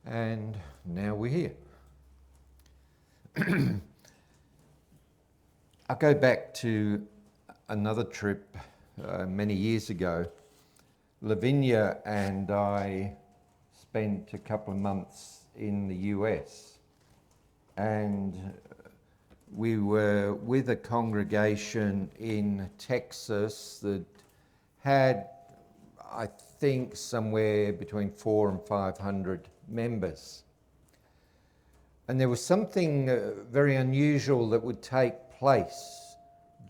And now we're here. I go back to another trip many years ago. Lavinia and I spent a couple of months in the US, and we were with a congregation in Texas that had, I think, somewhere between 400 and 500 members. And there was something very unusual that would take place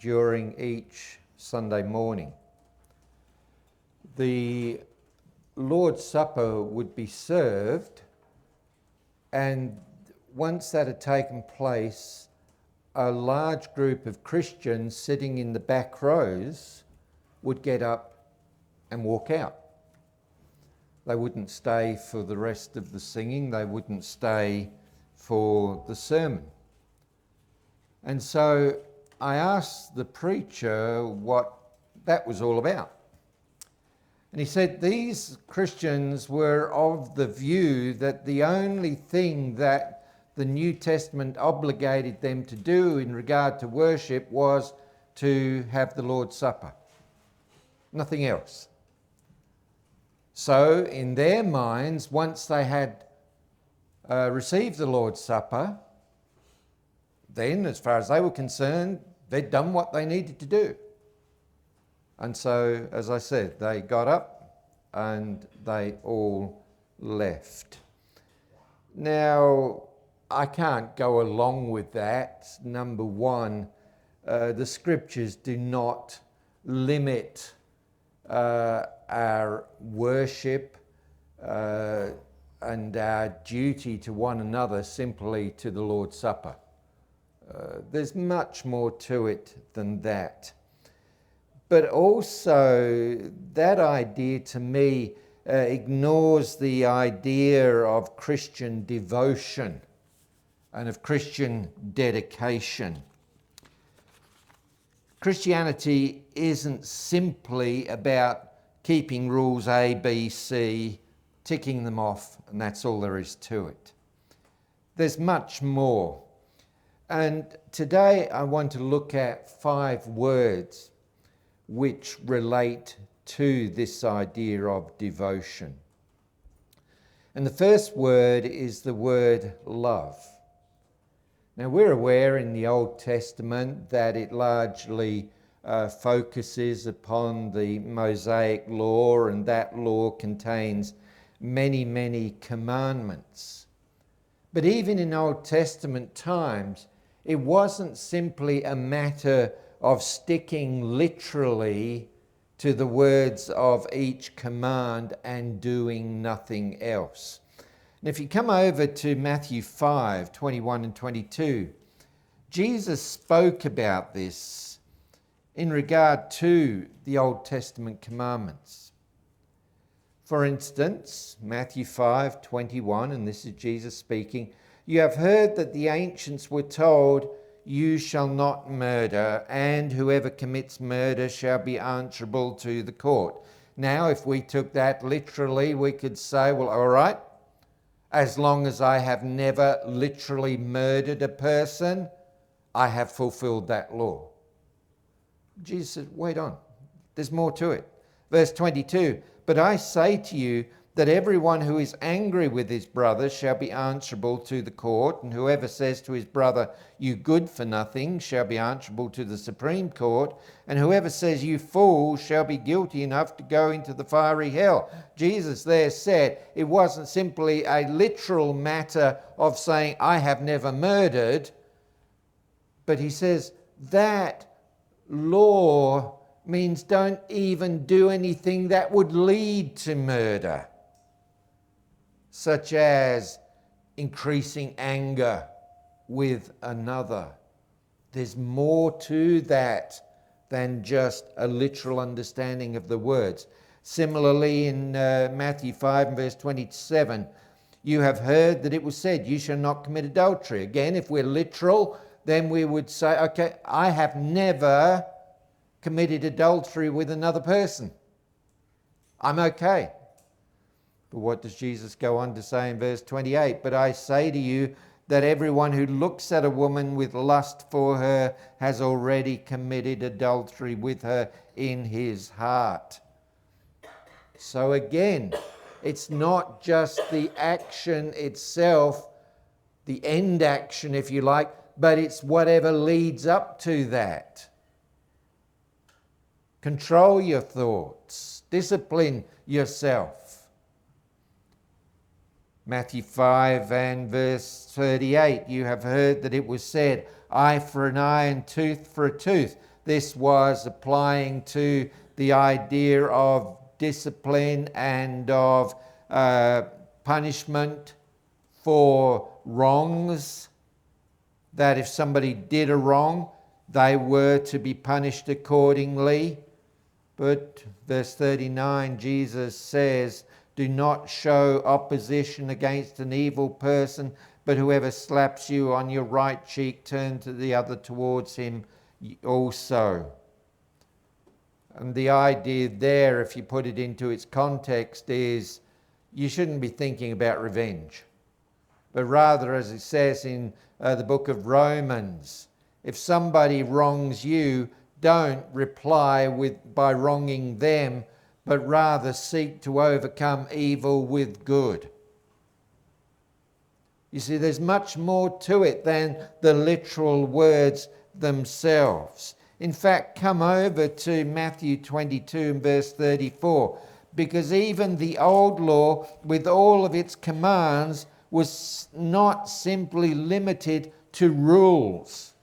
during each Sunday morning. The Lord's Supper would be served, and once that had taken place, a large group of Christians sitting in the back rows would get up and walk out. They wouldn't stay for the rest of the singing, they wouldn't stay for the sermon. And so I asked the preacher what that was all about. And he said these Christians were of the view that the only thing that the New Testament obligated them to do in regard to worship was to have the Lord's Supper. Nothing else. So in their minds, once they had received the Lord's Supper, then as far as they were concerned, they'd done what they needed to do. And so, as I said, they got up and they all left. Now, I can't go along with that. Number one, the scriptures do not limit our worship and our duty to one another simply to the Lord's Supper. There's much more to it than that. But also, that idea to me ignores the idea of Christian devotion and of Christian dedication. Christianity isn't simply about keeping rules A, B, C, ticking them off, and that's all there is to it. There's much more. And today I want to look at 5 words which relate to this idea of devotion. And the first word is the word love. Now we're aware in the Old Testament that it largely focuses upon the Mosaic law, and that law contains many, many commandments. But even in Old Testament times, it wasn't simply a matter of sticking literally to the words of each command and doing nothing else. And if you come over to Matthew 5, 21 and 22, Jesus spoke about this in regard to the Old Testament commandments. For instance, Matthew 5, 21, and this is Jesus speaking, "You have heard that the ancients were told, 'You shall not murder, and whoever commits murder shall be answerable to the court.'" Now, if we took that literally, we could say, well, all right, as long as I have never literally murdered a person, I have fulfilled that law. Jesus said, wait on, there's more to it. Verse 22, "But I say to you that everyone who is angry with his brother shall be answerable to the court, and whoever says to his brother, 'You good for nothing,' shall be answerable to the Supreme Court, and whoever says, 'You fool,' shall be guilty enough to go into the fiery hell." Jesus there said it wasn't simply a literal matter of saying, "I have never murdered," but he says that law means don't even do anything that would lead to murder, such as increasing anger with another. There's more to that than just a literal understanding of the words. Similarly, in Matthew 5 and verse 27, "You have heard that it was said, 'You shall not commit adultery.'" Again, if we're literal, then we would say, okay, I have never committed adultery with another person. I'm okay. But what does Jesus go on to say in verse 28? But I say to you that everyone who looks at a woman with lust for her has already committed adultery with her in his heart. So again, it's not just the action itself, the end action, if you like, but it's whatever leads up to that. Control your thoughts. Discipline yourself. Matthew 5 and verse 38, you have heard that it was said, eye for an eye and tooth for a tooth. This was applying to the idea of discipline and of punishment for wrongs, that if somebody did a wrong, they were to be punished accordingly. But verse 39, Jesus says, do not show opposition against an evil person, but whoever slaps you on your right cheek, turn to the other towards him also. And the idea there, if you put it into its context, is you shouldn't be thinking about revenge. But rather, as it says in the book of Romans, if somebody wrongs you, don't reply by wronging them, but rather seek to overcome evil with good. You see, there's much more to it than the literal words themselves. In fact, come over to Matthew 22 and verse 34, because even the old law, with all of its commands, was not simply limited to rules.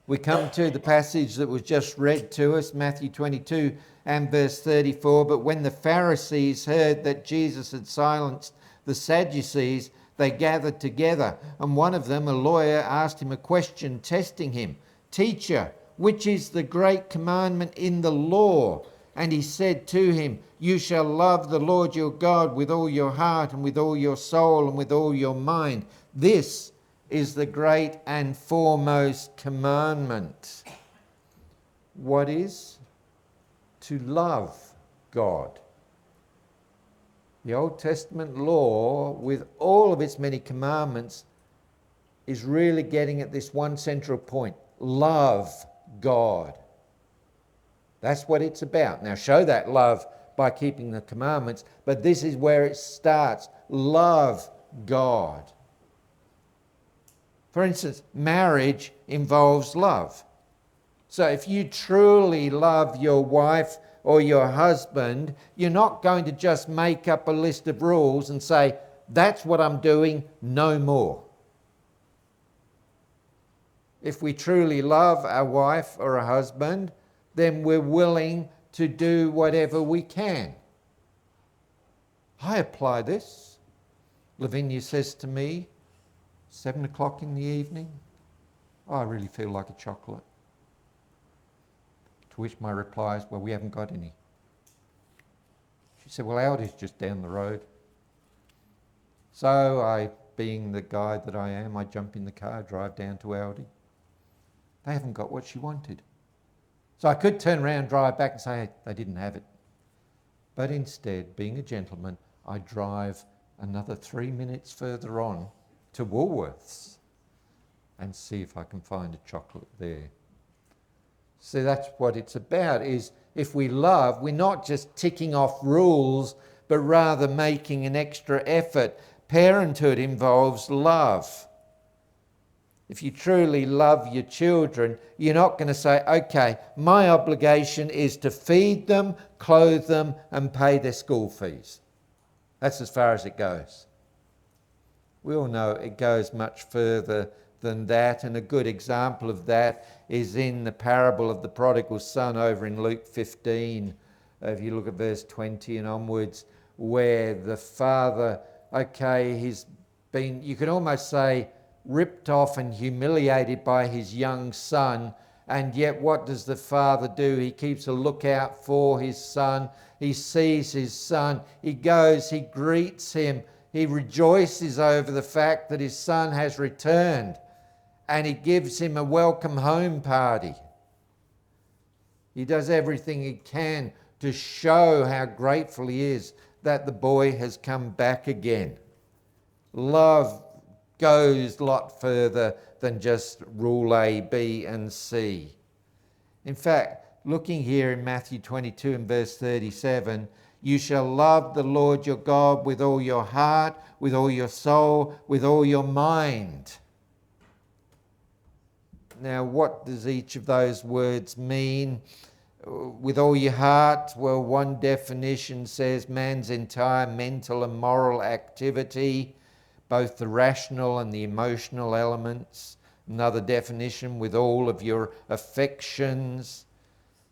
We come to the passage that was just read to us, Matthew 22 and verse 34. But when the Pharisees heard that Jesus had silenced the Sadducees, they gathered together. And one of them, a lawyer, asked him a question, testing him. Teacher, which is the great commandment in the law? And he said to him, you shall love the Lord your God with all your heart and with all your soul and with all your mind. This is the great and foremost commandment. What is? To love God. The Old Testament law, with all of its many commandments, is really getting at this one central point. Love God. That's what it's about. Now, show that love by keeping the commandments, but this is where it starts. Love God. For instance, marriage involves love. So if you truly love your wife or your husband, you're not going to just make up a list of rules and say, that's what I'm doing, no more. If we truly love our wife or a husband, then we're willing to do whatever we can. I apply this. Lavinia says to me, 7 o'clock in the evening, oh, I really feel like a chocolate. To which my reply is, well, we haven't got any. She said, well, Aldi's just down the road. So I, being the guy that I am, I jump in the car, drive down to Aldi. They haven't got what she wanted. So I could turn around, drive back and say, hey, they didn't have it. But instead, being a gentleman, I drive another 3 minutes further on to Woolworths and see if I can find a chocolate there. See, that's what it's about, is if we love, we're not just ticking off rules, but rather making an extra effort. Parenthood involves love. If you truly love your children, you're not going to say, okay, my obligation is to feed them, clothe them, and pay their school fees. That's as far as it goes. We all know it goes much further than that, and a good example of that is in the parable of the prodigal son over in Luke 15. If you look at verse 20 and onwards, where the father, he's been, you can almost say, ripped off and humiliated by his young son, and yet what does the father do? He keeps a lookout for his son. He sees his son. He goes, he greets him. He rejoices over the fact that his son has returned, and he gives him a welcome home party. He does everything he can to show how grateful he is that the boy has come back again. Love goes a lot further than just rule A, B, and C. In fact, looking here in Matthew 22 and verse 37, you shall love the Lord your God with all your heart, with all your soul, with all your mind. Now, what does each of those words mean? With all your heart, well, one definition says man's entire mental and moral activity, both the rational and the emotional elements. Another definition, with all of your affections.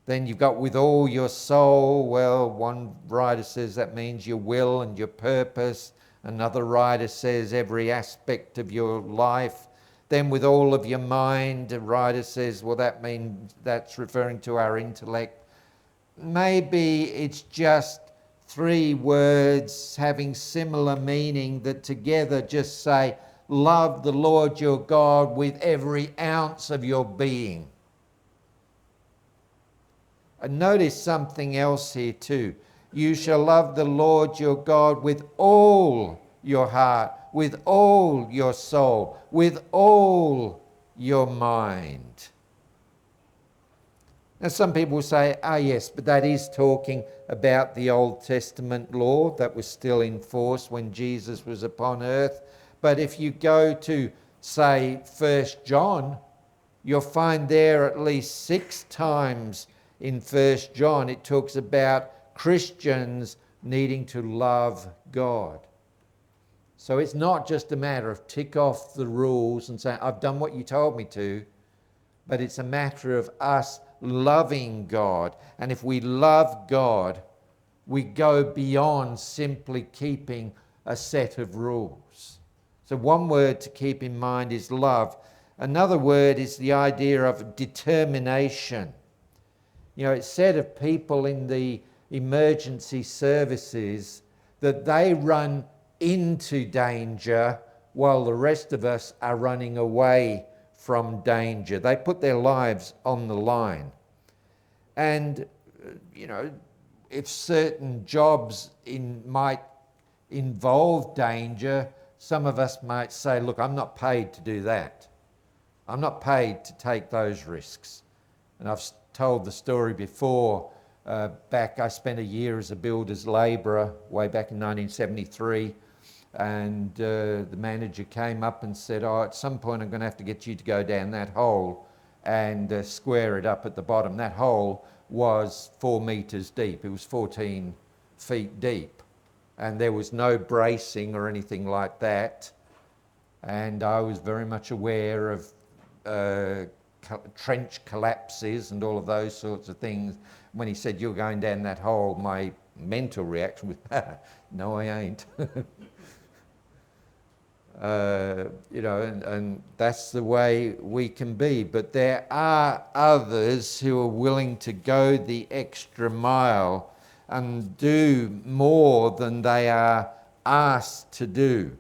Then you've got with all your soul. Well, one writer says that means your will and your purpose. Another writer says every aspect of your life. Then with all of your mind, a writer says, well, that means that's referring to our intellect. Maybe it's just three words having similar meaning that together just say, love the Lord your God with every ounce of your being. And notice something else here too. You shall love the Lord your God with all your heart, with all your soul, with all your mind. Now some people say, yes, but that is talking about the Old Testament law that was still in force when Jesus was upon earth. But if you go to, say, 1 John, you'll find there at least 6 times in 1 John it talks about Christians needing to love God. So it's not just a matter of tick off the rules and say, I've done what you told me to, but it's a matter of us loving God. And if we love God, we go beyond simply keeping a set of rules. So one word to keep in mind is love. Another word is the idea of determination. You know, it's said of people in the emergency services that they run into danger while the rest of us are running away from danger. They put their lives on the line. And, you know, if certain jobs might involve danger, some of us might say, look, I'm not paid to do that. I'm not paid to take those risks. And I've told the story before. I spent a year as a builder's labourer way back in 1973. And the manager came up and said, at some point I'm going to have to get you to go down that hole and square it up at the bottom. That hole was 4 metres deep. It was 14 feet deep. And there was no bracing or anything like that. And I was very much aware of trench collapses and all of those sorts of things. When he said, you're going down that hole, my mental reaction was, no, I ain't. And that's the way we can be. But there are others who are willing to go the extra mile and do more than they are asked to do.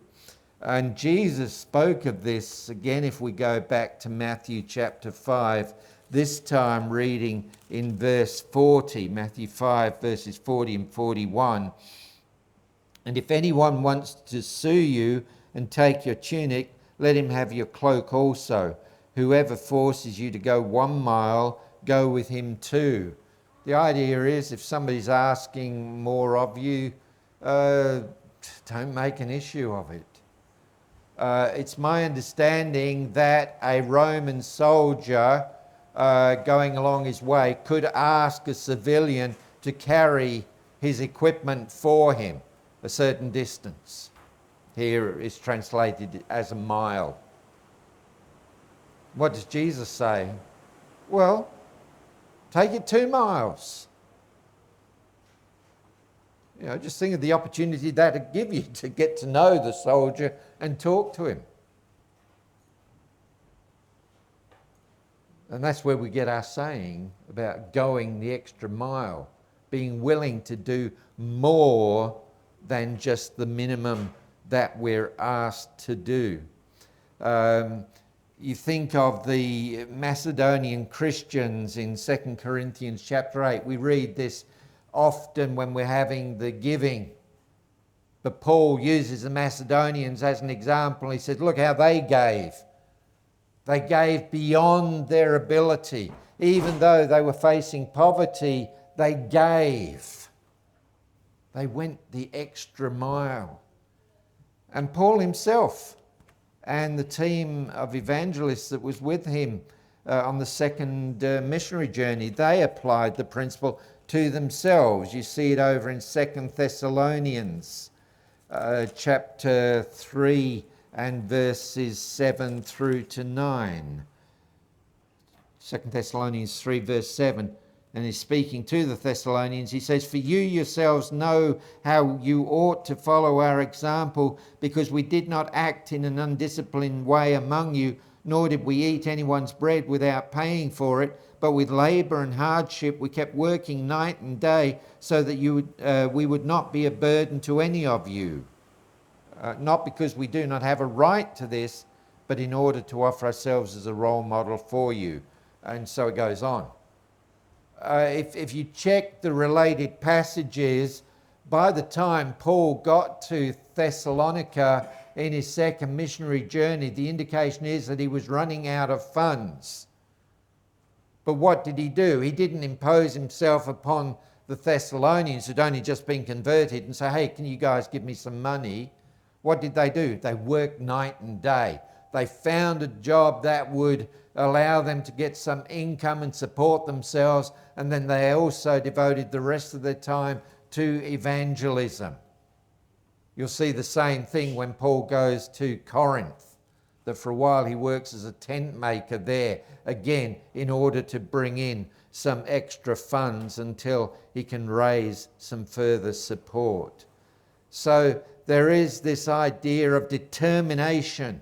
And Jesus spoke of this again if we go back to Matthew chapter 5, this time reading in verse 40, Matthew 5 verses 40 and 41. And if anyone wants to sue you and take your tunic, let him have your cloak also. Whoever forces you to go 1 mile, go with him 2. The idea is if somebody's asking more of you, don't make an issue of it. It's my understanding that a Roman soldier going along his way could ask a civilian to carry his equipment for him a certain distance. Here is translated as a mile. What does Jesus say? Well, take it 2 miles. You know, just think of the opportunity that would give you to get to know the soldier and talk to him. And that's where we get our saying about going the extra mile, being willing to do more than just the minimum that we're asked to do. You think of the Macedonian Christians in 2 Corinthians chapter 8. We read this often when we're having the giving But Paul uses the Macedonians as an example. He said, look how they gave. They gave beyond their ability. Even though they were facing poverty, they gave. They went the extra mile. And Paul himself and the team of evangelists that was with him on the second missionary journey, they applied the principle to themselves. You see it over in 2 Thessalonians chapter 3 and verses 7 through to 9. 2 Thessalonians 3 verse 7, and he's speaking to the Thessalonians. He says, for you yourselves know how you ought to follow our example, because we did not act in an undisciplined way among you, nor did we eat anyone's bread without paying for it, but with labour and hardship we kept working night and day, so that we would not be a burden to any of you. Not because we do not have a right to this, but in order to offer ourselves as a role model for you. And so it goes on. If you check the related passages, by the time Paul got to Thessalonica in his second missionary journey, the indication is that he was running out of funds. But what did he do? He didn't impose himself upon the Thessalonians who'd only just been converted and say, hey, can you guys give me some money? What did they do? They worked night and day. They found a job that would allow them to get some income and support themselves, and then they also devoted the rest of their time to evangelism. You'll see the same thing when Paul goes to Corinth, that for a while he works as a tent maker there, again, in order to bring in some extra funds until he can raise some further support. So there is this idea of determination,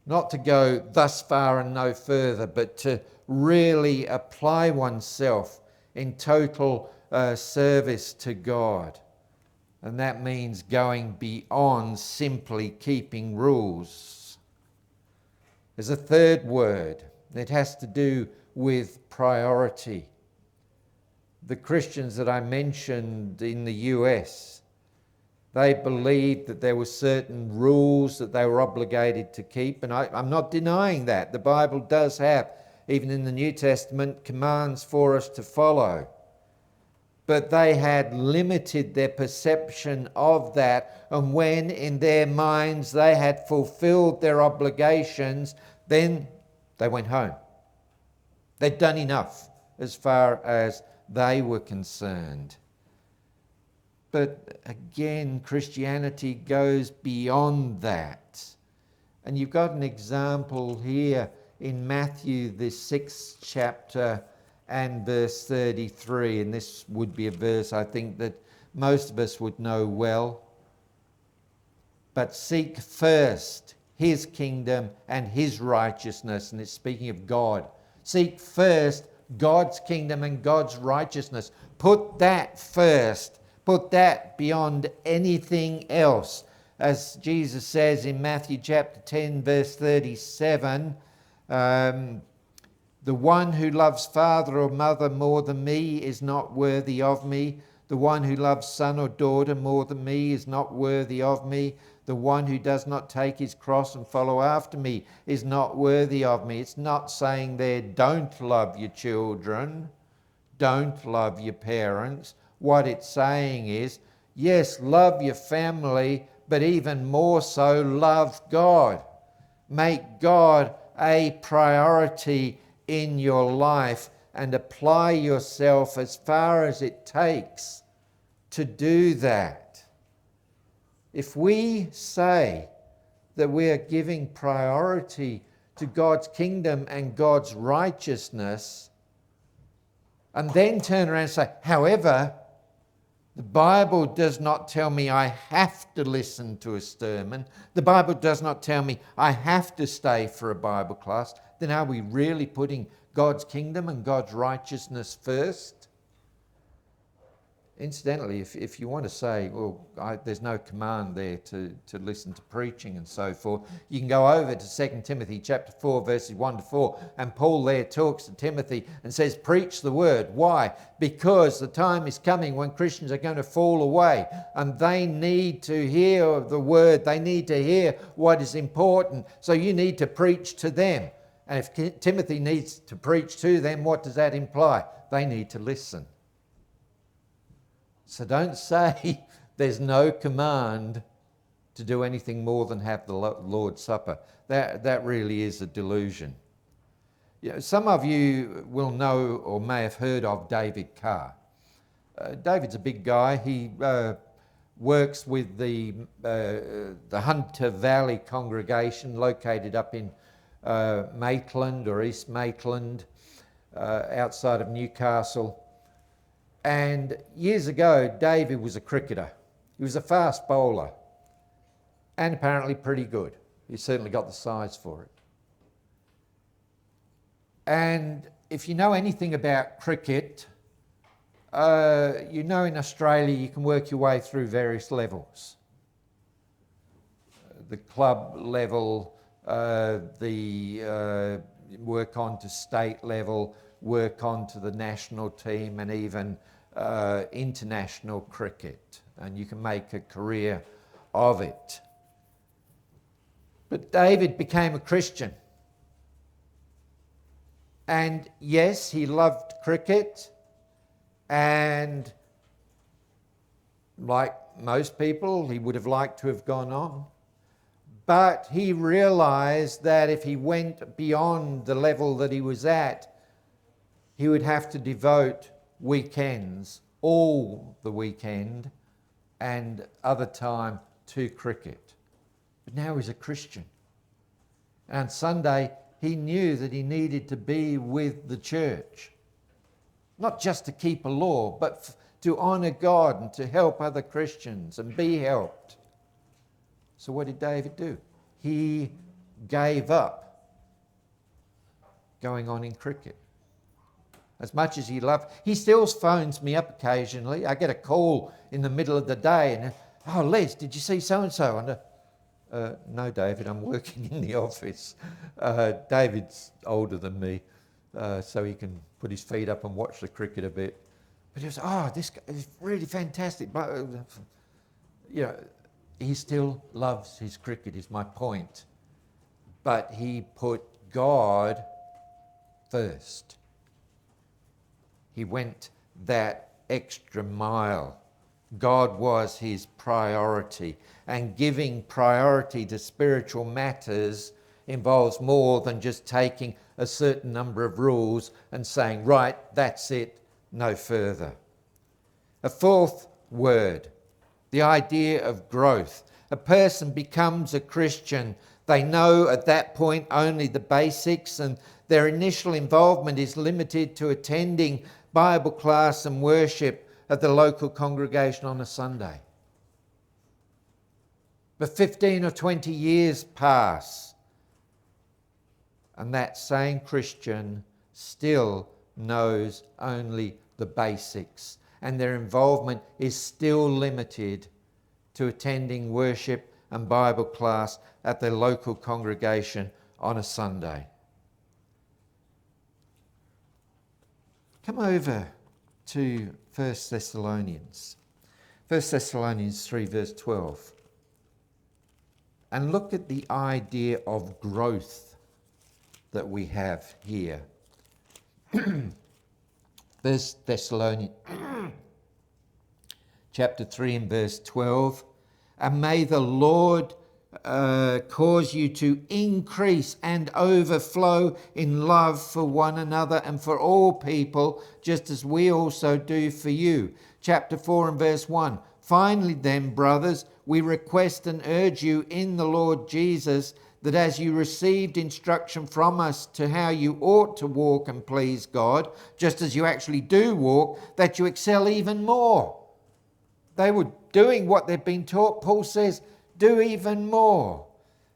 not to go thus far and no further, but to really apply oneself in total service to God. And that means going beyond simply keeping rules. There's a third word. It has to do with priority. The Christians that I mentioned in the US, they believed that there were certain rules that they were obligated to keep, and I'm not denying that. The Bible does have, even in the New Testament, commands for us to follow. But they had limited their perception of that, and when in their minds they had fulfilled their obligations, then they went home. They'd done enough as far as they were concerned. But again, Christianity goes beyond that. And you've got an example here in Matthew, the 6th chapter and verse 33. And this would be a verse I think that most of us would know well. But seek first his kingdom and his righteousness. And it's speaking of God. Seek first God's kingdom and God's righteousness. Put that first. Put that beyond anything else. As Jesus says in Matthew chapter 10 verse 37, the one who loves father or mother more than me is not worthy of me. The one who loves son or daughter more than me is not worthy of me. The one who does not take his cross and follow after me is not worthy of me. It's not saying there, don't love your children, don't love your parents. What it's saying is, yes, love your family, but even more so, love God. Make God a priority in your life and apply yourself as far as it takes to do that. If we say that we are giving priority to God's kingdom and God's righteousness, and then turn around and say, however, the Bible does not tell me I have to listen to a sermon. The Bible does not tell me I have to stay for a Bible class. Then are we really putting God's kingdom and God's righteousness first? Incidentally, if you want to say, well, there's no command there to listen to preaching and so forth, you can go over to 2 Timothy chapter 4, verses 1 to 4, and Paul there talks to Timothy and says, preach the word. Why? Because the time is coming when Christians are going to fall away, and they need to hear the word. They need to hear what is important. So you need to preach to them. And if Timothy needs to preach to them, what does that imply? They need to listen. So don't say there's no command to do anything more than have the Lord's Supper. That really is a delusion. Some of you will know or may have heard of David Carr. David's a big guy. He works with the Hunter Valley congregation located up in Maitland or East Maitland, outside of Newcastle. And years ago, David was a cricketer. He was a fast bowler and apparently pretty good. He certainly got the size for it. And if you know anything about cricket, you know in Australia you can work your way through various levels. The club level, work on to state level, work on to the national team, and even international cricket, and you can make a career of it. But David became a Christian, and yes, he loved cricket, and like most people, he would have liked to have gone on, but he realized that if he went beyond the level that he was at, he would have to devote weekends, all the weekend, and other time to cricket. But now he's a Christian. And Sunday, he knew that he needed to be with the church. Not just to keep a law, but to honour God and to help other Christians and be helped. So what did David do? He gave up going on in cricket. As much as he loved, he still phones me up occasionally. I get a call in the middle of the day and, oh, Les, did you see so-and-so? And no, David, I'm working in the office. David's older than me, so he can put his feet up and watch the cricket a bit. But he was, oh, this guy is really fantastic. But, he still loves his cricket, is my point. But he put God first. He went that extra mile. God was his priority. And giving priority to spiritual matters involves more than just taking a certain number of rules and saying, right, that's it, no further. A fourth word, the idea of growth. A person becomes a Christian. They know at that point only the basics, and their initial involvement is limited to attending Bible class and worship at the local congregation on a Sunday. But 15 or 20 years pass, and that same Christian still knows only the basics, and their involvement is still limited to attending worship and Bible class at their local congregation on a Sunday. Come over to 1 Thessalonians. 1 Thessalonians 3 verse 12. And look at the idea of growth that we have here. 1 Thessalonians chapter 3 and verse 12. And may the Lord cause you to increase and overflow in love for one another and for all people, just as we also do for you. Chapter 4 and verse 1. Finally then, brothers, we request and urge you in the Lord Jesus that as you received instruction from us to how you ought to walk and please God, just as you actually do walk, that you excel even more. They were doing what they've been taught. Paul says, do even more.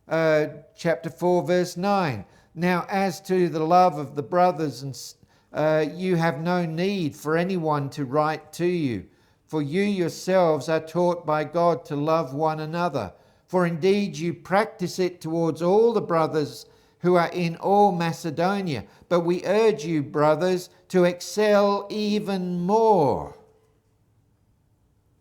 Chapter 4 verse 9. Now as to the love of the brothers, and you have no need for anyone to write to you, For you yourselves are taught by God to love one another. For indeed you practice it towards all the brothers who are in all Macedonia. But we urge you, brothers, to excel even more.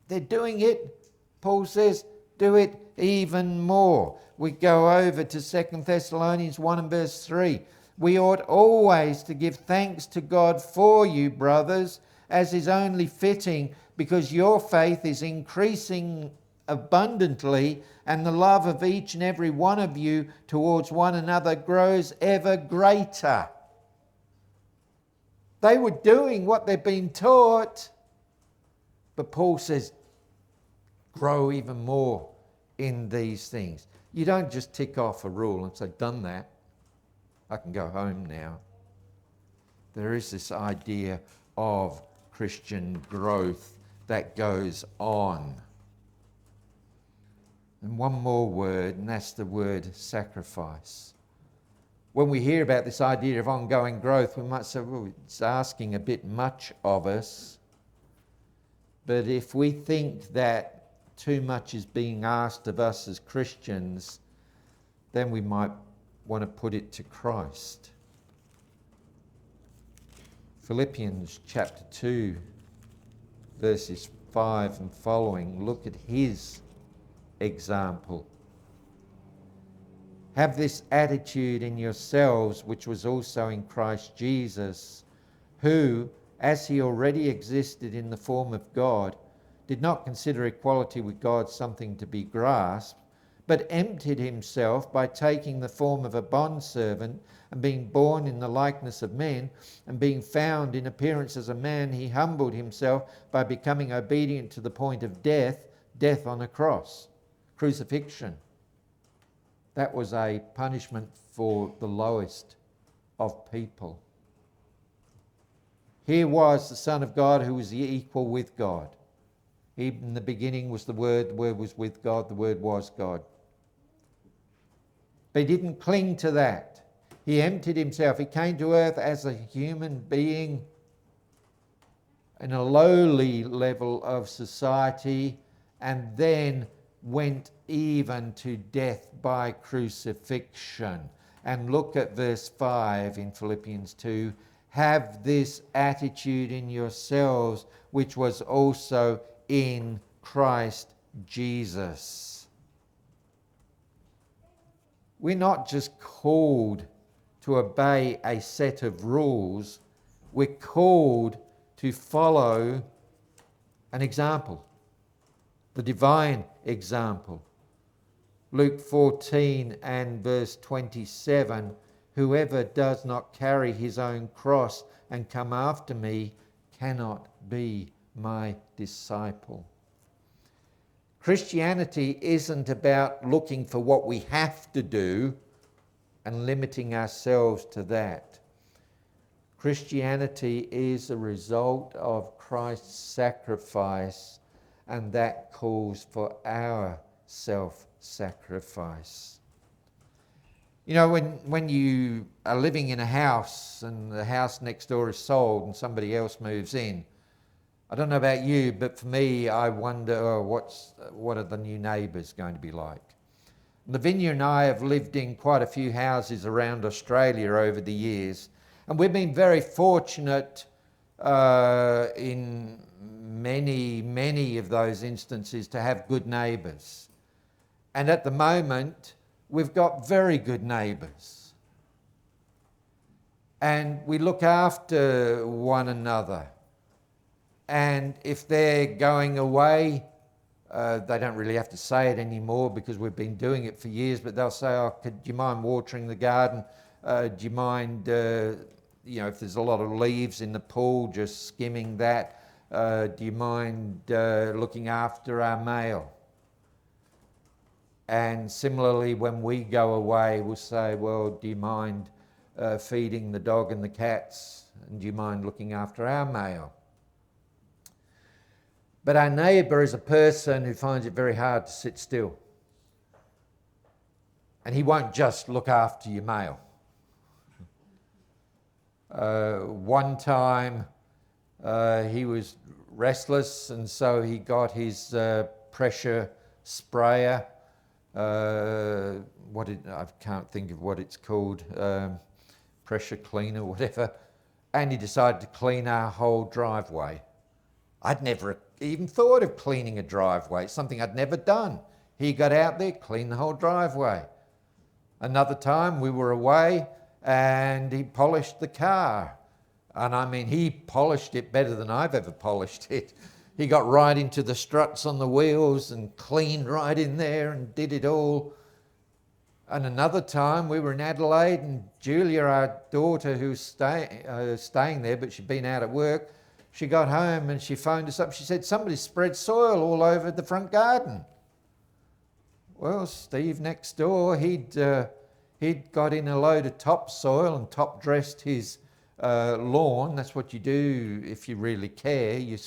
They're doing it. Paul says, do it even more. We go over to 2 Thessalonians 1 and verse 3. We ought always to give thanks to God for you, brothers, as is only fitting, because your faith is increasing abundantly, and the love of each and every one of you towards one another grows ever greater. They were doing what they've been taught, but Paul says, grow even more in these things. You don't just tick off a rule and say, done that, I can go home now. There is this idea of Christian growth that goes on. And one more word, and that's the word sacrifice. When we hear about this idea of ongoing growth, we might say, well, it's asking a bit much of us. But if we think that too much is being asked of us as Christians, then we might want to put it to Christ. Philippians chapter 2, verses 5 and following, look at his example. Have this attitude in yourselves, which was also in Christ Jesus, who, as he already existed in the form of God, did not consider equality with God something to be grasped, but emptied himself by taking the form of a bondservant, and being born in the likeness of men, and being found in appearance as a man, he humbled himself by becoming obedient to the point of death, death on a cross, crucifixion. That was a punishment for the lowest of people. Here was the Son of God who was equal with God. In the beginning was the Word was with God, the Word was God. But he didn't cling to that. He emptied himself. He came to earth as a human being in a lowly level of society, and then went even to death by crucifixion. And look at verse 5 in Philippians 2. Have this attitude in yourselves, which was also in Christ Jesus. We're not just called to obey a set of rules, we're called to follow an example, the divine example. Luke 14 and verse 27, whoever does not carry his own cross and come after me cannot be my disciple. Christianity isn't about looking for what we have to do and limiting ourselves to that. Christianity is a result of Christ's sacrifice, and that calls for our self-sacrifice. You know, when you are living in a house and the house next door is sold and somebody else moves in, I don't know about you, but for me, I wonder what are the new neighbours going to be like. Lavinia and I have lived in quite a few houses around Australia over the years, and we've been very fortunate in many of those instances to have good neighbours. And at the moment, we've got very good neighbours. And we look after one another. And if they're going away, they don't really have to say it anymore because we've been doing it for years, but they'll say, oh, do you mind watering the garden? Do you mind, if there's a lot of leaves in the pool, just skimming that? Do you mind looking after our mail? And similarly, when we go away, we'll say, well, do you mind feeding the dog and the cats? And do you mind looking after our mail? But our neighbour is a person who finds it very hard to sit still. And he won't just look after your mail. One time He was restless, and so he got his pressure sprayer. I can't think of what it's called, pressure cleaner, whatever. And he decided to clean our whole driveway. I'd never even thought of cleaning a driveway. It's something I'd never done. He got out there, cleaned the whole driveway. Another time we were away and he polished the car. And I mean, he polished it better than I've ever polished it. He got right into the struts on the wheels and cleaned right in there and did it all. And another time we were in Adelaide, and Julia, our daughter, who's staying there, but she'd been out at work, she got home and she phoned us up. She said, somebody spread soil all over the front garden. Well, Steve next door, he'd got in a load of topsoil and top dressed his lawn. That's what you do if you really care. You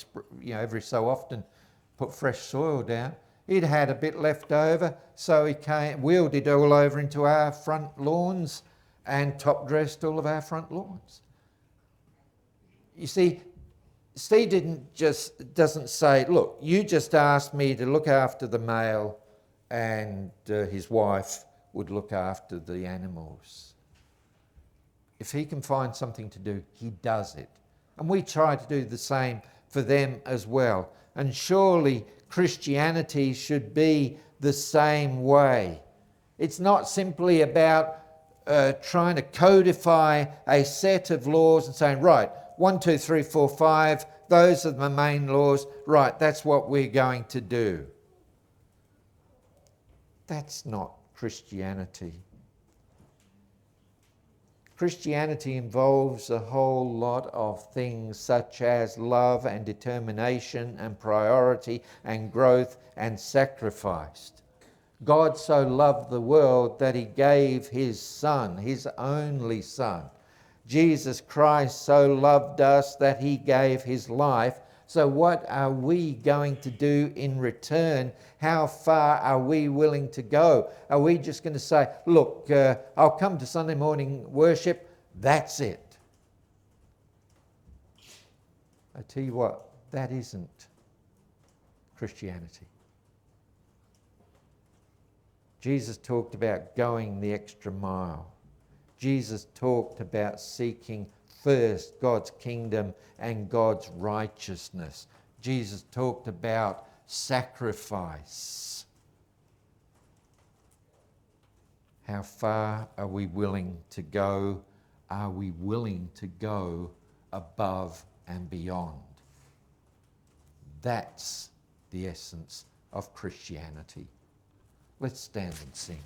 every so often put fresh soil down. He'd had a bit left over, so he wheeled it all over into our front lawns and top dressed all of our front lawns. You see, Steve doesn't say, look, you just asked me to look after the male and his wife would look after the animals. If he can find something to do, he does it. And we try to do the same for them as well. And surely Christianity should be the same way. It's not simply about trying to codify a set of laws and saying, right, 1, 2, 3, 4, 5, those are the main laws. Right, that's what we're going to do. That's not Christianity. Christianity involves a whole lot of things such as love and determination and priority and growth and sacrifice. God so loved the world that he gave his Son, his only Son. Jesus Christ so loved us that he gave his life. So what are we going to do in return? How far are we willing to go? Are we just going to say, look, I'll come to Sunday morning worship, that's it? I tell you what, that isn't Christianity. Jesus talked about going the extra mile. Jesus talked about seeking first God's kingdom and God's righteousness. Jesus talked about sacrifice. How far are we willing to go? Are we willing to go above and beyond? That's the essence of Christianity. Let's stand and sing.